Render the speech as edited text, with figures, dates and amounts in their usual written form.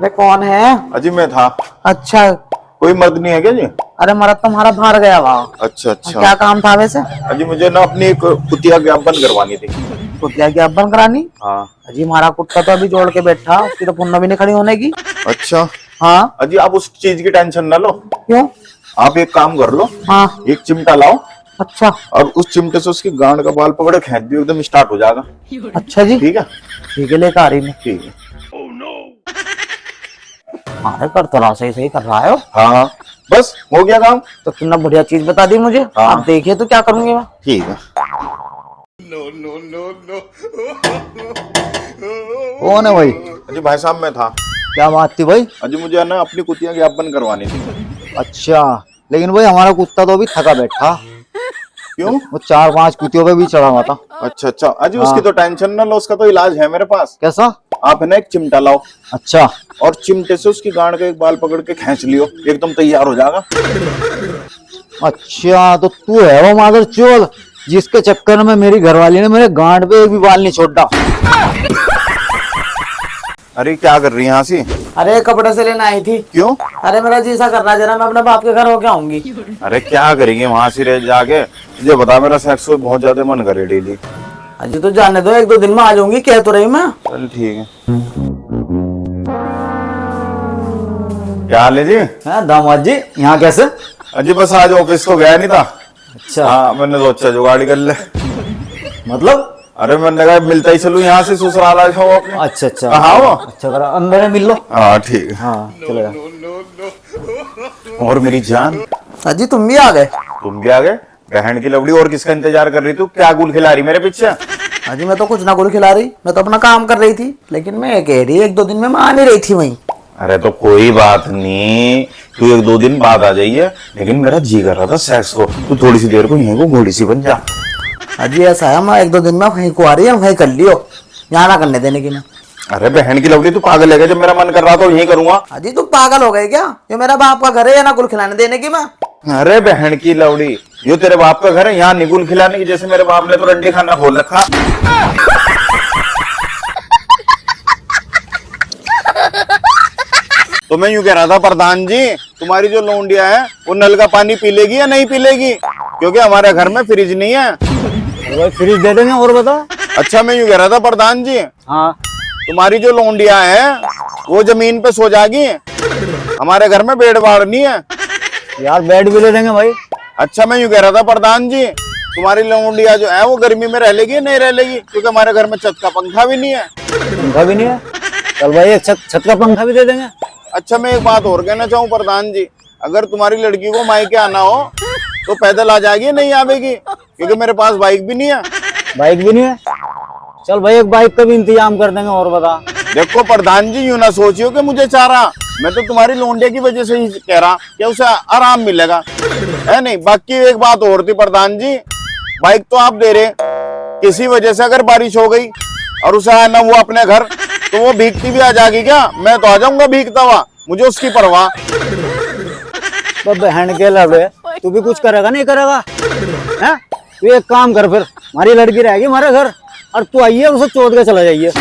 वे कौन है? अजी मैं था। अच्छा, कोई मर्द नहीं है क्या जी? अरे मर्द तुम्हारा बाहर गया वहाँ। अच्छा अच्छा। क्या काम था वैसे? अजी मुझे ना अपनी एक कुतिया ज्ञापन करवानी थी। कुतिया की अब्बन करानी? हाँ। अजी हमारा कुत्ता तो अभी जोड़ के बैठा, उसकी तो पुण्य भी नहीं खड़ी होने की। अच्छा। हाँ। अजी आप उस चीज की टेंशन ना लो। क्यों? आप एक काम कर लो। हाँ। एक चिमटा लाओ। अच्छा। और उस चिमटे से उसकी गांड का बाल पकड़े खींच दियो, एकदम स्टार्ट हो जाएगा। अच्छा जी, ठीक है। ठीक है, लेकर आ रही मैं। ठीक है। अरे कर तो रहा, सही सही कर रहा है वो। हाँ बस हो गया काम। तो तुमने बढ़िया चीज बता दी मुझे। हाँ। आप देखिए तो क्या करूंगी मैं। ठीक है। कौन है भाई? अजी भाई साहब मैं था। क्या बात थी भाई? अजी मुझे ना अपनी कुतिया ज्ञापन करवानी थी। अच्छा, लेकिन भाई हमारा कुत्ता तो अभी थका बैठा। क्यों? वो 4-5 कुतियों पे भी चढ़ा हुआ था। अच्छा अच्छा। अजी हाँ। उसकी तो टेंशन ना लो, उसका तो इलाज है मेरे पास। कैसा? आप है ना एक चिमटा लाओ अच्छा और चिमटे से उसकी गांड का एक बाल पकड़ के खींच लियो, एकदम तैयार हो जाएगा। अच्छा, तो तू है वो मादर चोद जिसके चक्कर में मेरी घरवाली ने मेरे गांड पे एक भी बाल नहीं छोड़ा। अरे क्या कर रही है हंसी? अरे कपड़े से लेना आई थी। क्यों? अरे मेरा जी ऐसा कर रहा है, जरा मैं अपने बाप के घर होके आऊंगी। अरे क्या करेंगे वहां से रह जाके? मुझे बता, मेरा सेक्स को बहुत ज्यादा मन करे डेली। अजी तो जाने दो, 1-2 दिन में आ जाऊंगी, कह तो रही मैं। चल ठीक है। क्या हाल है जी? हाँ दामाद जी, यहाँ कैसे? अजी बस आज ऑफिस तो गया नहीं था। अच्छा। हाँ मैंने सोचा जुगाड़ी कर ले। मतलब? अरे मैंने कहा मिलता ही चलूं यहाँ से, ससुराल आ जाओ अपने। अच्छा अच्छा। हाँ वो। अच्छा करा, अंदर मिल लो। हाँ ठीक है। हाँ चलेगा। और मेरी जान, अजी तुम भी आ गए? तुम भी आ गए? बहन की लवड़ी, और किसका इंतजार कर रही तू? क्या गुल खिला रही मेरे पीछे? अजी मैं तो कुछ ना कुछ खिला रही, मैं तो अपना काम कर रही थी, लेकिन मैं कह रही 1-2 दिन में मैं आ नहीं रही थी वहीं। अरे तो कोई बात नहीं, तू 1-2 दिन बाद आ जाइए, लेकिन मेरा जी कर रहा था सेक्स को। तू थोड़ी सी देर को यहीं को घोड़ी सी बन जा। अजी ऐसा है, मैं 1-2 दिन में वहीं को आ रही है, वहीं कर लियो, यहाँ ना करने देने की ना। अरे बहन की लवड़ी, तू पागल है क्या? जब मेरा मन कर रहा था यहीं करूंगा। अजी तुम पागल हो गए क्या? ये मेरा बाप का घर है, या ना गुल खिलाने देने की मैं। अरे बहन की लवड़ी, यो तेरे बाप का घर है, यहाँ निगुल खिलाने की? जैसे मेरे बाप ने तो रंडी खाना खोल रखा। तो मैं यूं कह रहा था प्रधान जी, तुम्हारी जो लौंडिया है वो नल का पानी पी लेगी या नहीं पी लेगी? क्योंकि हमारे घर में फ्रिज नहीं है। भाई फ्रिज दे देंगे, और बता। अच्छा मैं यूं कह रहा था प्रधान जी, हाँ। तुम्हारी जो लौंडिया है वो जमीन पे सो जाएगी, हमारे घर में बेड बाड़ नहीं है। यार बेड भी ले देंगे भाई। अच्छा मैं यूं कह रहा था प्रधान जी, तुम्हारी लौंडिया जो है वो गर्मी में रह लेगी या नहीं रह लेगी? क्योंकि हमारे घर में छत का पंखा भी नहीं है। पंखा भी नहीं है? चल भाई एक छत का पंखा भी दे देंगे। अच्छा मैं एक बात और कहना चाहूँ प्रधान जी, अगर तुम्हारी लड़की को मायके आना हो तो पैदल आ जाएगी, नहीं आवेगी? क्योंकि मेरे पास बाइक भी नहीं है। बाइक भी नहीं है? चल भाई एक बाइक का भी इंतजाम कर देंगे, और बता। देखो प्रधान जी, यूं ना सोचियो कि मुझे चाह रहा, मैं तो तुम्हारी लौंडिया की वजह से ही कह रहा कि उसे आराम मिलेगा, है नहीं? बाकी एक बात और थी प्रधान जी, बाइक तो आप दे रहे, किसी वजह से अगर बारिश हो गई और उसे आना हुआ अपने घर, तो वो भीगती भी आ जाएगी क्या? मैं तो आ जाऊंगा भीगता हुआ, मुझे उसकी परवाह। तो बहन के लड़े, तू भी कुछ करेगा नहीं करेगा? हैं? तू एक काम कर, फिर हमारी लड़की रहेगी हमारे घर, और तू आइए उसे चोट के चला जाइए।